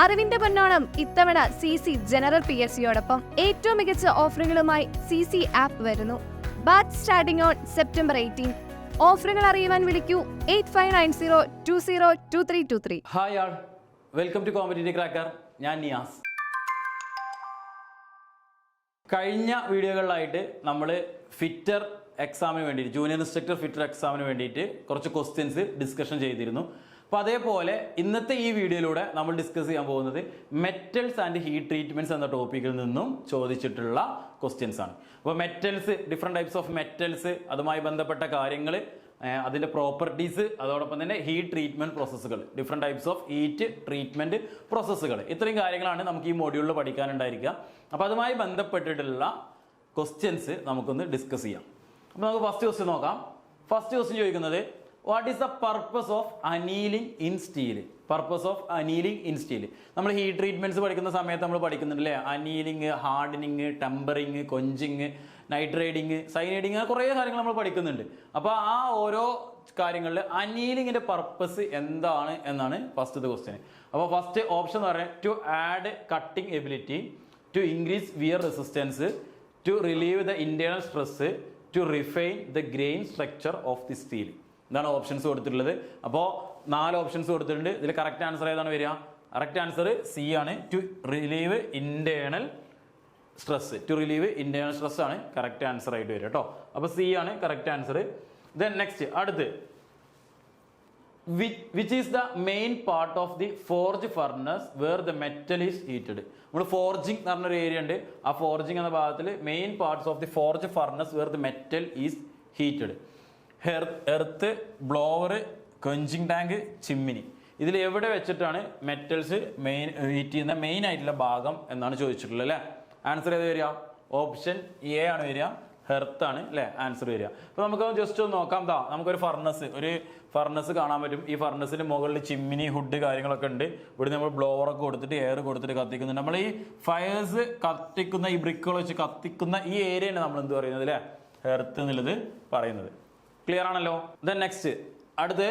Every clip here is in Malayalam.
അറിവിന്റെ പൊന്നോണം ഇത്തവണ CC ജനറൽ PSCയോടൊപ്പം ഏറ്റവും മികച്ച ഓഫറുകളുമായി CC ആപ്പ് വരുന്നു. Batch starting on September 18. ഓഫറുകൾ അറിയുവാൻ വിളിക്കൂ 8590202323. Hi all, welcome to competitive cracker. ഞാൻ നിയാസ്. കഴിഞ്ഞ വീഡിയോകളിലായിട്ട് നമ്മൾ ഫിറ്റർ എക്സാമിന് വേണ്ടിയിട്ട്, ജൂനിയർ ഇൻസ്ട്രക്ടർ ഫിറ്റർ എക്സാമിന് വേണ്ടിയിട്ട് കുറച്ച് ക്വസ്റ്റ്യൻസ് ഡിസ്കഷൻ ചെയ്തിരുന്നു. അപ്പോൾ അതേപോലെ ഇന്നത്തെ ഈ വീഡിയോയിലൂടെ നമ്മൾ ഡിസ്കസ് ചെയ്യാൻ പോകുന്നത് മെറ്റൽസ് ആൻഡ് ഹീറ്റ് ട്രീറ്റ്മെൻറ്റ്സ് എന്ന ടോപ്പിക്കിൽ നിന്നും ചോദിച്ചിട്ടുള്ള ക്വസ്റ്റ്യൻസ് ആണ്. അപ്പോൾ metals, different types of metals, അതുമായി ബന്ധപ്പെട്ട കാര്യങ്ങൾ, അതിൻ്റെ പ്രോപ്പർട്ടീസ്, അതോടൊപ്പം തന്നെ ഹീറ്റ് ട്രീറ്റ്മെൻറ്റ് പ്രോസസ്സുകൾ, different types of heat treatment പ്രോസസ്സുകൾ, ഇത്രയും കാര്യങ്ങളാണ് നമുക്ക് ഈ മോഡ്യൂളിൽ പഠിക്കാനുണ്ടായിരിക്കുക. അപ്പോൾ അതുമായി ബന്ധപ്പെട്ടിട്ടുള്ള ക്വസ്റ്റ്യൻസ് നമുക്കൊന്ന് ഡിസ്കസ് ചെയ്യാം. അപ്പോൾ നമുക്ക് ഫസ്റ്റ് ക്വസ്റ്റ്യൻ നോക്കാം. ഫസ്റ്റ് ക്വസ്റ്റ്യൻ ചോദിക്കുന്നത്, what is the purpose of annealing in steel? Purpose of annealing in steel. നമ്മൾ ഹീറ്റ് ട്രീറ്റ്മെൻറ്റ്സ് പഠിക്കുന്ന സമയത്ത് നമ്മൾ പഠിക്കുന്നുണ്ടല്ലേ, അനീലിംഗ്, ഹാർഡനിങ്, ടെമ്പറിങ്, കൊഞ്ചിങ്, നൈട്രേറ്റിംഗ്, സൈനൈഡിങ്, കുറേ കാര്യങ്ങൾ നമ്മൾ പഠിക്കുന്നുണ്ട്. അപ്പോൾ ആ ഓരോ കാര്യങ്ങളിൽ അനീലിങ്ങിൻ്റെ പർപ്പസ് എന്താണ് എന്നാണ് ഫസ്റ്റത്തെ ക്വസ്റ്റ്യൻ. അപ്പോൾ ഫസ്റ്റ് ഓപ്ഷൻ എന്ന് പറയുന്നത് to add cutting ability, to increase wear resistance, to relieve the internal stress, to refine the grain structure of the steel. ഇതാണ് ഓപ്ഷൻസ് കൊടുത്തിട്ടുള്ളത്. അപ്പോൾ 4 ഓപ്ഷൻസ് കൊടുത്തിട്ടുണ്ട്. ഇതിൽ കറക്റ്റ് ആൻസർ ഏതാണ് വരിക? കറക്റ്റ് ആൻസർ സി ആണ്, to relieve internal stress. To relieve internal stress ആണ് കറക്റ്റ് ആൻസർ ആയിട്ട് വരിക കേട്ടോ. അപ്പോൾ സി ആണ് കറക്റ്റ് ആൻസർ. ദെൻ നെക്സ്റ്റ്, അടുത്ത്, which is the main part of the forge furnace where the metal is heated? നമ്മൾ ഫോർജിങ് എന്ന് പറഞ്ഞൊരു ഏരിയ ഉണ്ട്. ആ ഫോർജിങ് എന്ന ഭാഗത്തിൽ main parts of the forge furnace where the metal is heated. Earth, blower, quenching tank, Chimmini. ഇതിൽ എവിടെ വെച്ചിട്ടാണ് മെറ്റൽസ് ഹീറ്റ് ചെയ്യുന്ന മെയിൻ ആയിട്ടുള്ള ഭാഗം എന്നാണ് ചോദിച്ചിട്ടുള്ളത് അല്ലേ? ആൻസർ ഏത് വരിക? ഓപ്ഷൻ എ ആണ് വരിക, ഹെർത്ത് ആണ് അല്ലേ ആൻസർ വരിക. അപ്പോൾ നമുക്ക് ജസ്റ്റ് ഒന്ന് നോക്കാം. നമുക്കൊരു ഫർണസ് കാണാൻ പറ്റും. ഈ ഫർണസിന് മുകളിൽ ചിമ്മിനി, ഹുഡ് കാര്യങ്ങളൊക്കെ ഉണ്ട്. ഇവിടെ നമ്മൾ ബ്ലോവറൊക്കെ കൊടുത്തിട്ട് എയർ കൊടുത്തിട്ട് കത്തിക്കുന്നുണ്ട്. നമ്മൾ ഈ ഫയേഴ്സ് കത്തിക്കുന്ന, ഈ ബ്രിക്കുകൾ വെച്ച് കത്തിക്കുന്ന ഈ ഏരിയയാണ് നമ്മൾ എന്ത് പറയുന്നത് അല്ലേ, ഹെർത്ത് എന്നുള്ളത് പറയുന്നത്. ക്ലിയർ ആണല്ലോ? ദെൻ നെക്സ്റ്റ്, അടുത്ത്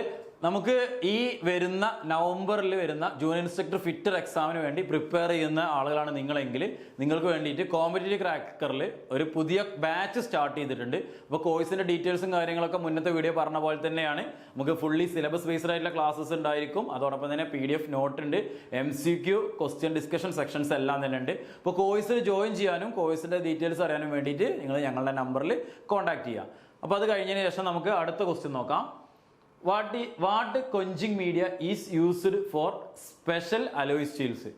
നമുക്ക് ഈ വരുന്ന നവംബറിൽ വരുന്ന ജൂനിയർ ഇൻസ്ട്രക്ടർ ഫിറ്റർ എക്സാമിന് വേണ്ടി പ്രിപ്പയർ ചെയ്യുന്ന ആളുകളാണ് നിങ്ങളെങ്കിൽ നിങ്ങൾക്ക് വേണ്ടിയിട്ട് കോമ്പറ്റീറ്റീവ് ക്രാക്കറിൽ ഒരു പുതിയ ബാച്ച് സ്റ്റാർട്ട് ചെയ്തിട്ടുണ്ട്. അപ്പോൾ കോഴ്സിൻ്റെ ഡീറ്റെയിൽസും കാര്യങ്ങളൊക്കെ മുന്നത്തെ വീഡിയോ പറഞ്ഞ പോലെ തന്നെയാണ്. നമുക്ക് ഫുള്ളി സിലബസ് ബേസ്ഡ് ആയിട്ടുള്ള ക്ലാസ്സസ് ഉണ്ടായിരിക്കും. അതോടൊപ്പം തന്നെ PDF നോട്ട് ഉണ്ട്, MCQ, ക്വസ്റ്റ്യൻ ഡിസ്കഷൻ സെക്ഷൻസ് എല്ലാം തന്നെ ഉണ്ട്. അപ്പോൾ കോഴ്സിൽ ജോയിൻ ചെയ്യാനും കോഴ്സിൻ്റെ ഡീറ്റെയിൽസ് അറിയാനും വേണ്ടിയിട്ട് നിങ്ങൾ ഞങ്ങളുടെ നമ്പറിൽ കോൺടാക്ട് ചെയ്യുക. അപ്പോൾ അത് കഴിഞ്ഞതിന് ശേഷം നമുക്ക് അടുത്ത ക്വസ്റ്റ്യൻ നോക്കാം. What quenching media is used for special alloy steels?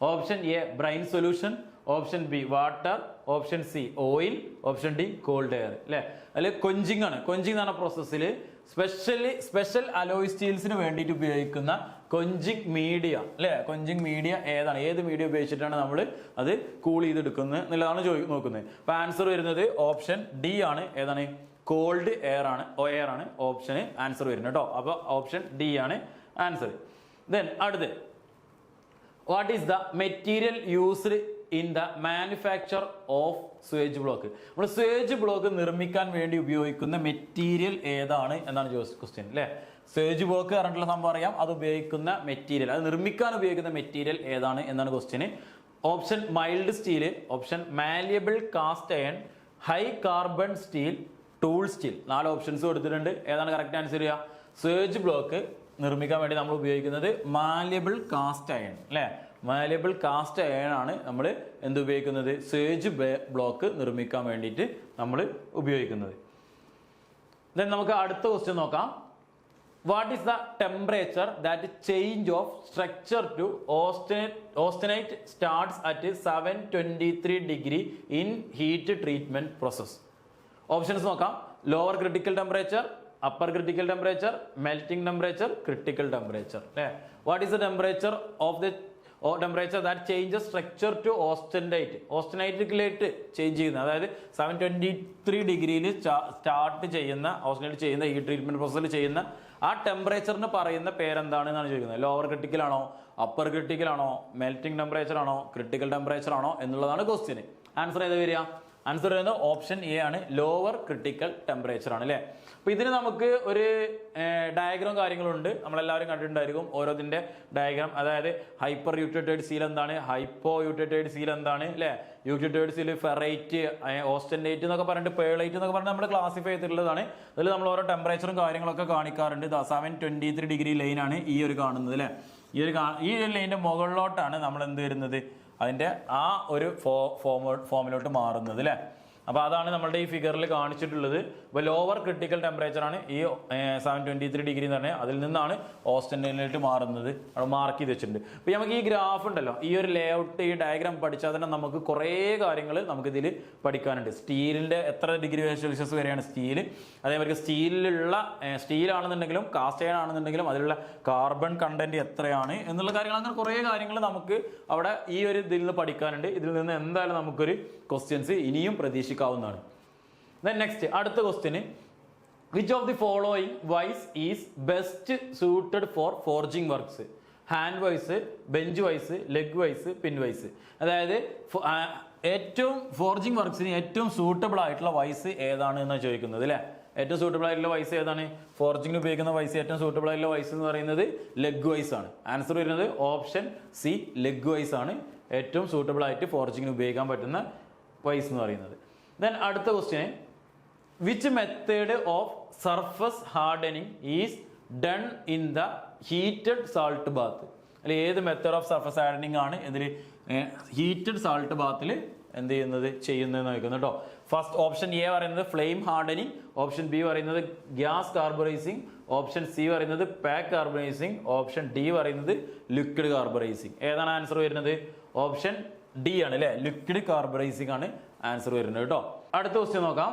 Option A brine solution, option B water, option C oil, option D cold air. അല്ലേ? അതിൽ കൊഞ്ചിങ് ആണ്. കൊഞ്ചിങ് എന്ന് പറഞ്ഞ പ്രോസസ്സിൽ സ്പെഷ്യൽ അലോയ് സ്റ്റീൽസിന് വേണ്ടിയിട്ട് ഉപയോഗിക്കുന്ന കൊഞ്ചിങ് മീഡിയ അല്ലേ, കൊഞ്ചിങ് മീഡിയ ഏതാണ്? ഏത് മീഡിയ ഉപയോഗിച്ചിട്ടാണ് നമ്മൾ അത് കൂൾ ചെയ്തെടുക്കുന്നത് എന്നുള്ളതാണ് നോക്കുന്നത്. അപ്പോൾ ആൻസർ വരുന്നത് ഓപ്ഷൻ ഡി ആണ്. ഏതാണ്? കോൾഡ് എയർ ആണ് ഓപ്ഷന് ആൻസർ വരുന്നത് കേട്ടോ. അപ്പോൾ ഓപ്ഷൻ ഡി ആണ് ആൻസർ. ദെൻ അടുത്ത്, what is the material used in the manufacture of swage block? നമ്മൾ സ്വേജ് ബ്ലോക്ക് നിർമ്മിക്കാൻ വേണ്ടി ഉപയോഗിക്കുന്ന മെറ്റീരിയൽ ഏതാണ് എന്നാണ് ക്വസ്റ്റ്യൻ അല്ലേ? സ്വേജ് ബ്ലോക്ക് പറഞ്ഞിട്ടുള്ള സംഭവം അറിയാം, അത് ഉപയോഗിക്കുന്ന മെറ്റീരിയൽ, അത് നിർമ്മിക്കാൻ ഉപയോഗിക്കുന്ന മെറ്റീരിയൽ ഏതാണ് എന്നാണ് question. Option mild steel, option malleable cast iron, high carbon steel, tool steel. 4 options കൊടുത്തിട്ടുണ്ട്. ഏതാണ് കറക്റ്റ് ആൻസർ ചെയ്യുക? സ്വേജ് ബ്ലോക്ക് നിർമ്മിക്കാൻ വേണ്ടി നമ്മൾ ഉപയോഗിക്കുന്നത് മാലിയബിൾ കാസ്റ്റ് അയൺ അല്ലേ? മാലിയബിൾ കാസ്റ്റ് അയൺ ആണ് നമ്മൾ എന്ത് ഉപയോഗിക്കുന്നത്? സ്വേജ് ബ്ലോക്ക് നിർമ്മിക്കാൻ വേണ്ടിയിട്ട് നമ്മൾ ഉപയോഗിക്കുന്നത്. ദെൻ നമുക്ക് അടുത്ത ക്വസ്റ്റ്യൻ നോക്കാം. What is the temperature that change of structure to austenite starts at 723 degree in heat treatment process? Options നോക്കാം. Lower critical temperature, upper critical temperature, melting temperature, critical temperature. അല്ലേ? What is the temperature of the temperature that changes structure to ഓസ്റ്റനൈറ്റിലേക്ക് ചേഞ്ച് ചെയ്യുന്ന, അതായത് 723 ഡിഗ്രിയിൽ സ്റ്റാർട്ട് ചെയ്യുന്ന ഓസ്റ്റനൈറ്റ് ചെയ്യുന്ന ഹീറ്റ് ട്രീറ്റ്മെന്റ് പ്രോസസ്സിൽ ചെയ്യുന്ന ആ ടെമ്പറേച്ചറിന് പറയുന്ന പേരെന്താണ് എന്നാണ് ചോദിക്കുന്നത്. ലോവർ ക്രിട്ടിക്കൽ ആണോ, അപ്പർ ക്രിട്ടിക്കൽ ആണോ, മെൽറ്റിംഗ് ടെമ്പറേച്ചർ ആണോ, ക്രിട്ടിക്കൽ ടെമ്പറേച്ചർ ആണോ എന്നുള്ളതാണ് ക്വസ്റ്റ്യൻ. ആൻസർ ഏത് വരിക? ആൻസർ വരുന്നത് ഓപ്ഷൻ എ ആണ്, ലോവർ ക്രിട്ടിക്കൽ ടെമ്പറേച്ചർ ആണ് അല്ലേ. അപ്പൊ ഇതിന് നമുക്ക് ഒരു ഡയഗ്രാം കാര്യങ്ങളുണ്ട്, നമ്മളെല്ലാവരും കണ്ടിട്ടുണ്ടായിരിക്കും ഓരോതിന്റെ ഡയഗ്രാം. അതായത് ഹൈപ്പർ യൂട്ടേറ്റേഡ് സീൽ എന്താണ്, ഹൈപ്പോ യൂട്ടേറ്റേഡ് സീൽ എന്താണ് അല്ലെ, യൂട്ടേറ്റേഡ് സീൽ, ഫെറൈറ്റ്, ഓസ്റ്റൻഡേറ്റ് എന്നൊക്കെ പറഞ്ഞിട്ട്, പേളൈറ്റ് എന്നൊക്കെ പറഞ്ഞിട്ട് നമ്മൾ ക്ലാസിഫൈ ചെയ്തിട്ടുള്ളതാണ്. അതിൽ നമ്മൾ ഓരോ ടെമ്പറേച്ചറും കാര്യങ്ങളൊക്കെ കാണിക്കാറുണ്ട്. 723 ഡിഗ്രി ലൈനാണ് ഈ ഒരു കാണുന്നത് അല്ലെ. ഈ ഒരു ലൈനിന്റെ മുകളിലോട്ടാണ് നമ്മൾ എന്ത് വരുന്നത്, അതിന്റെ ആ ഒരു ഫോമിലോട്ട് മാറുന്നത് അല്ലെ. അപ്പൊ അതാണ് നമ്മുടെ ഈ ഫിഗറിൽ കാണിച്ചിട്ടുള്ളത്. അപ്പൊ ലോവർ ക്രിട്ടിക്കൽ ടെമ്പറേച്ചർ ആണ് ഈ 723 ഡിഗ്രി എന്ന് പറഞ്ഞാൽ, അതിൽ നിന്നാണ് ഓസ്റ്റൻഡേറ്റിലേക്ക് മാറുന്നത്. അവിടെ മാർക്ക് ചെയ്ത് വെച്ചിട്ടുണ്ട്. അപ്പൊ നമുക്ക് ഈ ഗ്രാഫ് ഉണ്ടല്ലോ, ഈ ഒരു ലേ ഔട്ട്, ഈ ഡയഗ്രാം പഠിച്ചാൽ തന്നെ നമുക്ക് കുറേ കാര്യങ്ങൾ നമുക്ക് ഇതിൽ പഠിക്കാനുണ്ട്. സ്റ്റീലിന്റെ എത്ര ഡിഗ്രി സെൽഷ്യസ് വരെയാണ് സ്റ്റീൽ, അതേപോലെ സ്റ്റീലാണെന്നുണ്ടെങ്കിലും കാസ്റ്റ് അയൺ ആണെന്നുണ്ടെങ്കിലും അതിലുള്ള കാർബൺ കണ്ടന്റ് എത്രയാണ് എന്നുള്ള കാര്യങ്ങൾ, അങ്ങനെ കുറേ കാര്യങ്ങൾ നമുക്ക് അവിടെ ഈ ഒരു ഇതിൽ നിന്ന് പഠിക്കാനുണ്ട്. ഇതിൽ നിന്ന് എന്തായാലും നമുക്കൊരു ക്വസ്റ്റ്യൻസ് ഇനിയും പ്രതീക്ഷിക്കാവുന്നതാണ്. നെക്സ്റ്റ് അടുത്ത question, which of the following vice is best suited for forging works? Hand vice, bench vice, leg vice, pin vice. അതായത് ഏറ്റവും ഫോർജിങ് വർക്ക്സിന് ഏറ്റവും സൂട്ടബിൾ ആയിട്ടുള്ള വൈസ് ഏതാണ് എന്നാണ് ചോദിക്കുന്നത് അല്ലെ. ഏറ്റവും സൂട്ടബിൾ ആയിട്ടുള്ള വൈസ് ഏതാണ്? ഫോർജിങ്ങിന് ഉപയോഗിക്കുന്ന വൈസ് ഏറ്റവും സൂട്ടബിൾ ആയിട്ടുള്ള വൈസ് എന്ന് പറയുന്നത് ലെഗ് വൈസ് ആണ്. ആൻസർ വരുന്നത് ഓപ്ഷൻ സി, ലെഗ് വൈസ് ആണ് ഏറ്റവും സൂട്ടബിൾ ആയിട്ട് ഫോർജിങ്ങിന് ഉപയോഗിക്കാൻ പറ്റുന്ന വൈസ് എന്ന് പറയുന്നത്. ദെൻ അടുത്ത question, which method of surface hardening is done in the heated salt bath? അല്ലെ ഏത് മെത്തേഡ് ഓഫ് സർഫസ് ഹാർഡനിങ് ആണ് ഇതിൽ ഹീറ്റഡ് സാൾട്ട് ബാത്തിൽ എന്ത് ചെയ്യുന്നതെന്ന് നോക്കുന്നത് കേട്ടോ. ഫസ്റ്റ് ഓപ്ഷൻ എ പറയുന്നത് ഫ്ലെയിം ഹാർഡനിങ്, ഓപ്ഷൻ ബി പറയുന്നത് ഗ്യാസ് കാർബറൈസിങ്, ഓപ്ഷൻ സി പറയുന്നത് പാക്ക് കാർബറൈസിങ്, ഓപ്ഷൻ ഡി പറയുന്നത് ലിക്വിഡ് കാർബറൈസിങ്. ഏതാണ് ആൻസർ വരുന്നത്? ഓപ്ഷൻ ഡി ആണ് അല്ലെ, ലിക്വിഡ് കാർബറൈസിങ് ആണ് ആൻസർ വരുന്നത് കേട്ടോ. അടുത്ത ക്വസ്റ്റ്യൻ നോക്കാം.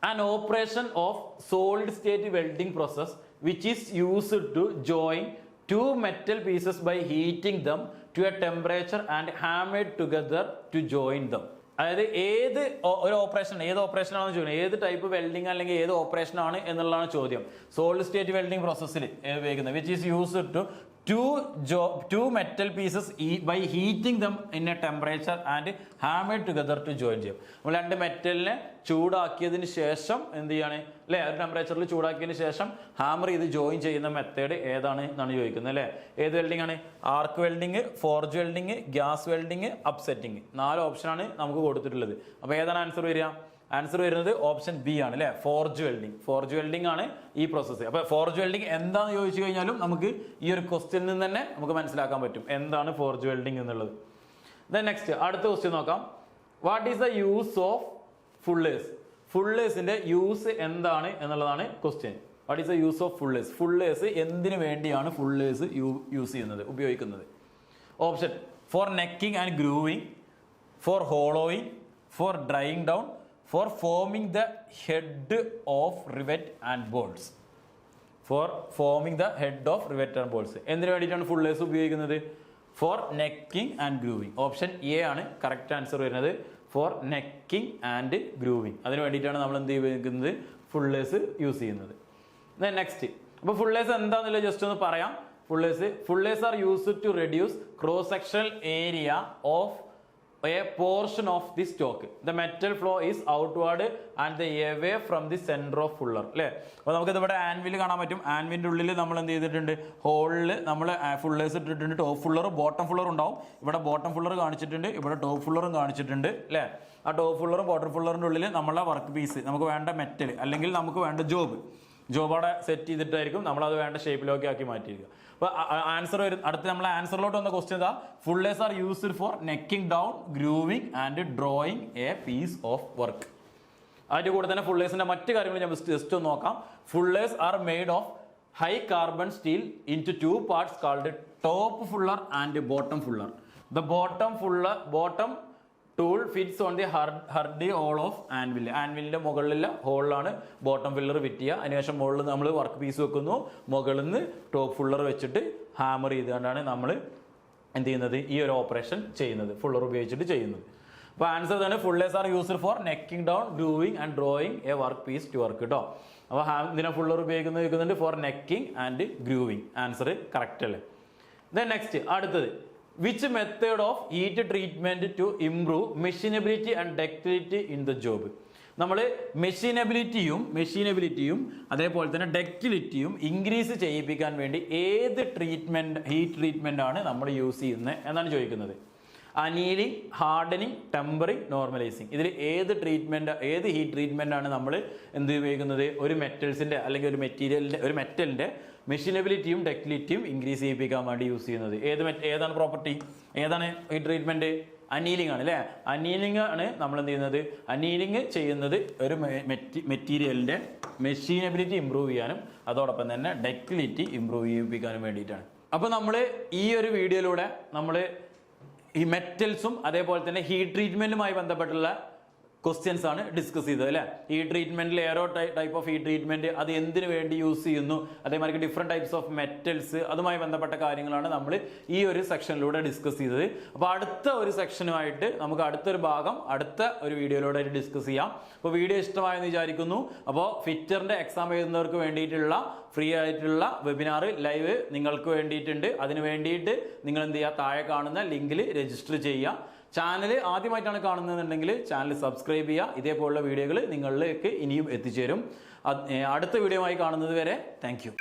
An operation of solid state welding process which is used to join two metal pieces by heating them to a temperature and hammered together to join them. അതായത് ഏത് ഒരു ഓപ്പറേഷൻ, ഏത് ഓപ്പറേഷൻ ആണെന്ന് ചോദിക്കുന്നത്, ഏത് ടൈപ്പ് വെൽഡിംഗ് അല്ലെങ്കിൽ ഏത് ഓപ്പറേഷൻ ആണ് എന്നുള്ളതാണ് ചോദ്യം. സോളിഡ് സ്റ്റേറ്റ് വെൽഡിംഗ് പ്രോസസ്സിൽ ഉപയോഗിക്കുന്നത് which is used to two metal pieces by heating them in a temperature and hammered together to join ചെയ്യും. നമ്മൾ രണ്ട് മെറ്റലിനെ ചൂടാക്കിയതിന് ശേഷം എന്ത് ചെയ്യാണ് അല്ലെ, ഒരു ടെമ്പറേച്ചറിൽ ചൂടാക്കിയതിന് ശേഷം ഹാമർ ചെയ്ത് ജോയിൻ ചെയ്യുന്ന മെത്തേഡ് ഏതാണ് എന്നാണ് ചോദിക്കുന്നത് അല്ലെ. ഏത് വെൽഡിംഗ് ആണ്? ആർക്ക് welding, forge welding, gas welding, upsetting. 4 ഓപ്ഷനാണ് നമുക്ക് കൊടുത്തിട്ടുള്ളത്. അപ്പൊ ഏതാണ് ആൻസർ വരിക? ആൻസർ വരുന്നത് ഓപ്ഷൻ ബി ആണ് അല്ലെ, ഫോർജ് വെൽഡിംഗ്. ഫോർജ് വെൽഡിംഗ് ആണ് ഈ പ്രോസസ്സ്. അപ്പൊ ഫോർജ് വെൽഡിംഗ് എന്താണെന്ന് ചോദിച്ചു കഴിഞ്ഞാലും നമുക്ക് ഈ ഒരു ക്വസ്റ്റ്യനിൽ നിന്ന് തന്നെ നമുക്ക് മനസ്സിലാക്കാൻ പറ്റും എന്താണ് ഫോർജ് വെൽഡിംഗ് എന്നുള്ളത്. നെക്സ്റ്റ് അടുത്ത ക്വസ്റ്റ്യൻ നോക്കാം. What is the use of fullers? ഫുള്ളേഴ്സിന്റെ യൂസ് എന്താണ് എന്നുള്ളതാണ് question. What is the use of fullers? Fullers എന്തിനു വേണ്ടിയാണ് ഫുള്ളേഴ്സ് യൂസ് ചെയ്യുന്നത്, ഉപയോഗിക്കുന്നത്? Option for necking and grooving, for hollowing, for drawing down, for forming the head of rivet and bolts. For forming the head of rivet and bolts. എന്തിനു വേണ്ടിയിട്ടാണ് ഫുള്ളേഴ്സ് ഉപയോഗിക്കുന്നത്? For necking and grooving. Option A ആണ് കറക്റ്റ് ആൻസർ വരുന്നത്, ഫോർ നെക്കിംഗ് ആൻഡ് ഗ്രൂവിങ്. അതിന് വേണ്ടിയിട്ടാണ് നമ്മൾ എന്ത് ഉപയോഗിക്കുന്നത്? ഫുള്ളേഴ്സ് യൂസ് ചെയ്യുന്നത്. നെക്സ്റ്റ്, അപ്പോൾ ഫുള്ളേഴ്സ് എന്താണെന്നുള്ളത് ജസ്റ്റ് ഒന്ന് പറയാം. Fullers are used to reduce cross sectional area of a portion of the stock. The metal flow is outward and the away from the center of fuller. അല്ലേ, അപ്പോൾ നമുക്ക് ഇവിടെ ആൻവിൽ കാണാൻ പറ്റും. ആൻവിൻ്റെ ഉള്ളിൽ നമ്മൾ എന്ത് ചെയ്തിട്ടുണ്ട്? ഹോളിൽ നമ്മൾ ഫുള്ളേഴ്സ് ഇട്ടിട്ടുണ്ട്. ടോപ്പ് ഫുള്ളർ, ബോട്ടം ഫുള്ളർ ഉണ്ടാവും. ഇവിടെ ബോട്ടം ഫുള്ളർ കാണിച്ചിട്ടുണ്ട്, ഇവിടെ ടോപ്പ് ഫുള്ളറും കാണിച്ചിട്ടുണ്ട് അല്ലേ. ആ ടോപ്പ് ഫുള്ളറും ബോട്ടം ഫുള്ളറിൻ്റെ ഉള്ളിൽ നമ്മളെ വർക്ക് പീസ്, നമുക്ക് വേണ്ട മെറ്റൽ അല്ലെങ്കിൽ നമുക്ക് വേണ്ട ജോബ് അവിടെ സെറ്റ് ചെയ്തിട്ടായിരിക്കും നമ്മളത് വേണ്ട ഷേപ്പിലൊക്കെ ആക്കി മാറ്റിയിരിക്കുക. അപ്പോൾ ആൻസർ വരും. അടുത്ത് നമ്മൾ ആൻസറിലോട്ട് വന്ന ക്വസ്റ്റ്യൻ ഇതാ, fullers are used for necking down, grooving and drawing a piece of work. അതിൻ്റെ കൂടെ തന്നെ ഫുള്ളേഴ്സിന്റെ മറ്റു കാര്യങ്ങൾ ഞാൻ ജസ്റ്റ് ഒന്ന് നോക്കാം. Fullers are made of high carbon steel into 2 parts called top fuller and bottom fuller. The bottom tool fits on the hardy hole of anvil. ആൻവിലിന്റെ മുകളിലുള്ള ഹോളിലാണ് ബോട്ടം ഫില്ലർ ഫിറ്റ് ചെയ്യുക. അതിനുശേഷം മുകളിൽ നമ്മൾ വർക്ക് പീസ് വെക്കുന്നു, മുകളിൽ നിന്ന് ടോപ്പ് ഫുള്ളർ വെച്ചിട്ട് ഹാമർ ചെയ്തുകൊണ്ടാണ് നമ്മൾ എന്ത് ചെയ്യുന്നത്? ഈ ഒരു ഓപ്പറേഷൻ ചെയ്യുന്നത്, ഫുള്ളർ ഉപയോഗിച്ചിട്ട് ചെയ്യുന്നത്. അപ്പോൾ ആൻസർ തന്നെ fullers are used for necking down, grooving and drawing a work piece to work കേട്ടോ. അപ്പോൾ ഇതിനെ ഫുള്ളർ ഉപയോഗിക്കുന്നുണ്ട് for necking and grooving. Answer correct അല്ലേ? നെക്സ്റ്റ് അടുത്തത്, which method of heat treatment to improve machinability and ductility in the job. നമ്മൾ മെഷീനബിലിറ്റിയും അതേപോലെ തന്നെ ഡക്റ്റിലിറ്റിയും ഇൻക്രീസ് ചെയ്യിപ്പിക്കാൻ വേണ്ടി ഏത് ഹീറ്റ് ട്രീറ്റ്മെന്റ് ആണ് നമ്മൾ യൂസ് ചെയ്യുന്നത് എന്നാണ് ചോദിക്കുന്നത്. Annealing, hardening, tempering, normalising. ഇതിൽ ഏത് ഹീറ്റ് ട്രീറ്റ്മെന്റ് ആണ് നമ്മൾ എന്ത് ഉപയോഗിക്കുന്നത്? ഒരു മെറ്റൽസിന്റെ അല്ലെങ്കിൽ ഒരു മെറ്റലിന്റെ മെഷീനബിലിറ്റിയും ഡക്റ്റിലിറ്റിയും ഇൻക്രീസ് ചെയ്യിപ്പിക്കാൻ വേണ്ടി യൂസ് ചെയ്യുന്നത്. ഏതാണ് പ്രോപ്പർട്ടി? ഏതാണ് ഹീറ്റ് ട്രീറ്റ്മെന്റ്? അനീലിംഗ് ആണ് അല്ലേ? അനീലിംഗ് ആണ് നമ്മൾ എന്ത് ചെയ്യുന്നത്? അനീലിംഗ് ചെയ്യുന്നത് ഒരു മെറ്റീരിയലിന്റെ മെഷീനബിലിറ്റി ഇമ്പ്രൂവ് ചെയ്യാനും അതോടൊപ്പം തന്നെ ഡക്റ്റിലിറ്റി ഇമ്പ്രൂവ് ചെയ്യിപ്പിക്കാനും വേണ്ടിയിട്ടാണ്. അപ്പോൾ നമ്മൾ ഈ ഒരു വീഡിയോയിലൂടെ നമ്മൾ ഈ മെറ്റൽസും അതേപോലെ തന്നെ ഹീറ്റ് ട്രീറ്റ്മെന്റുമായി ബന്ധപ്പെട്ടുള്ള ക്വസ്റ്റ്യൻസ് ആണ് ഡിസ്കസ് ചെയ്തത് അല്ലേ? ഈ ട്രീറ്റ്മെന്റിൽ ഏറോ ടൈപ്പ് ഓഫ് ഈ ട്രീറ്റ്മെന്റ് അത് എന്തിനു വേണ്ടി യൂസ് ചെയ്യുന്നു, അതേമാതിരി ഡിഫറെന്റ് ടൈപ്സ് ഓഫ് മെറ്റൽസ്, അതുമായി ബന്ധപ്പെട്ട കാര്യങ്ങളാണ് നമ്മൾ ഈ ഒരു സെക്ഷനിലൂടെ ഡിസ്കസ് ചെയ്തത്. അപ്പോൾ അടുത്ത ഒരു സെക്ഷനുമായിട്ട് നമുക്ക് അടുത്തൊരു ഭാഗം അടുത്ത ഒരു വീഡിയോയിലൂടെ ഡിസ്കസ് ചെയ്യാം. അപ്പോൾ വീഡിയോ ഇഷ്ടമായെന്ന് വിചാരിക്കുന്നു. അപ്പോൾ ഫിറ്ററിന്റെ എക്സാം എഴുതുന്നവർക്ക് വേണ്ടിയിട്ടുള്ള ഫ്രീ ആയിട്ടുള്ള വെബിനാർ ലൈവ് നിങ്ങൾക്ക് വേണ്ടിയിട്ടുണ്ട്. അതിന് വേണ്ടിയിട്ട് നിങ്ങൾ എന്ത് ചെയ്യുക? താഴെ കാണുന്ന ലിങ്കിൽ രജിസ്റ്റർ ചെയ്യുക. ചാനൽ ആദ്യമായിട്ടാണ് കാണുന്നതെന്നുണ്ടെങ്കിൽ ചാനൽ സബ്സ്ക്രൈബ് ചെയ്യുക. ഇതേപോലുള്ള വീഡിയോകൾ നിങ്ങളിലേക്ക് ഇനിയും എത്തിച്ചേരും. അടുത്ത വീഡിയോ ആയി കാണുന്നത് വരെ താങ്ക് യു.